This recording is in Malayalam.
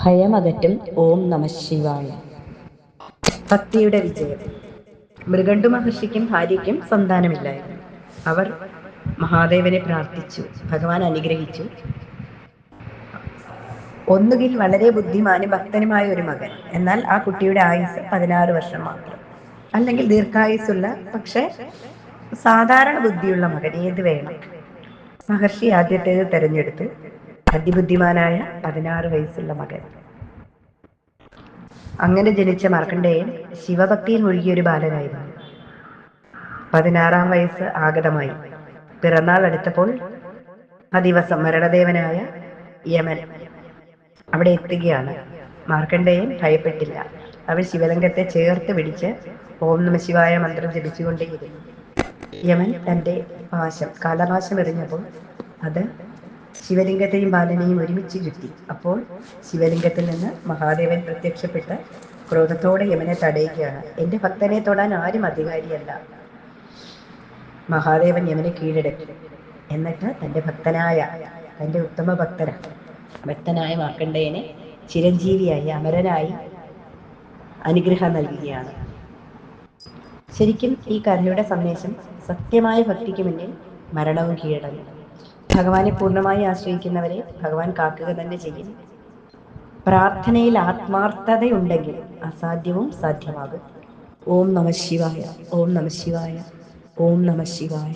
ഭയമകറ്റും ഓം നമഃശിവായ. ഭക്തിയുടെ വിജയം. മൃഗണ്ടു മഹർഷിക്കും ഭാര്യയ്ക്കും സന്താനമില്ലായിരുന്നു. അവർ മഹാദേവനെ പ്രാർത്ഥിച്ചു. ഭഗവാൻ അനുഗ്രഹിച്ചു. ഒന്നുകിൽ വളരെ ബുദ്ധിമാനും ഭക്തനുമായ ഒരു മകൻ, എന്നാൽ ആ കുട്ടിയുടെ ആയുസ് 16 വർഷം മാത്രം. അല്ലെങ്കിൽ ദീർഘായുസുള്ള പക്ഷെ സാധാരണ ബുദ്ധിയുള്ള മകൻ. ഏത് വേണം? മഹർഷി ആദ്യത്തേത് തെരഞ്ഞെടുത്തു. അതിബുദ്ധിമാനായ 16 വയസ്സുള്ള മകൻ. അങ്ങനെ ജനിച്ച മാർക്കണ്ഡേയൻ ശിവഭക്തിയിൽ മുഴുകിയൊരു ബാലനായിരുന്നു. 16-ാം വയസ്സ് ആഗതമായി. പിറന്നാൾ അടുത്തപ്പോൾ ആ ദിവസം മരണദേവനായ യമൻ അവിടെ എത്തുകയാണ്. മാർക്കണ്ഡേയൻ ഭയപ്പെട്ടില്ല. അവൻ ശിവലിംഗത്തെ ചേർത്ത് പിടിച്ച് ഓം നമഃശിവായ മന്ത്രം ജപിച്ചുകൊണ്ടേയിരുന്നു. യമൻ തന്റെ കാലപാശം എറിഞ്ഞപ്പോൾ അത് ശിവലിംഗത്തെയും ബാലനെയും ഒരുമിച്ച് ചുറ്റി. അപ്പോൾ ശിവലിംഗത്തിൽ നിന്ന് മഹാദേവൻ പ്രത്യക്ഷപ്പെട്ട് ക്രോധത്തോടെ യമനെ തടയുകയാണ്. എന്റെ ഭക്തനെ തൊടാൻ ആരും അധികാരിയല്ല. മഹാദേവൻ യമനെ കീഴടക്കി. എന്നിട്ട് തന്റെ ഉത്തമ ഭക്തനായ മാർക്കണ്ഡേയനെ ചിരഞ്ജീവിയായി അമരനായി അനുഗ്രഹം നൽകുകയാണ്. ശരിക്കും ഈ കഥയുടെ സന്ദേശം സത്യമായ ഭക്തിക്ക് മുന്നിൽ മരണവും കീഴടങ്ങും. ഭഗവാനെ പൂർണ്ണമായി ആശ്രയിക്കുന്നവരെ ഭഗവാൻ കാക്കുക തന്നെ ചെയ്യും. പ്രാർത്ഥനയിൽ ആത്മാർത്ഥതയുണ്ടെങ്കിൽ അസാധ്യവും സാധ്യമാകും. ഓം നമഃശിവായ. ഓം നമഃശിവായ. ഓം നമഃശിവായ.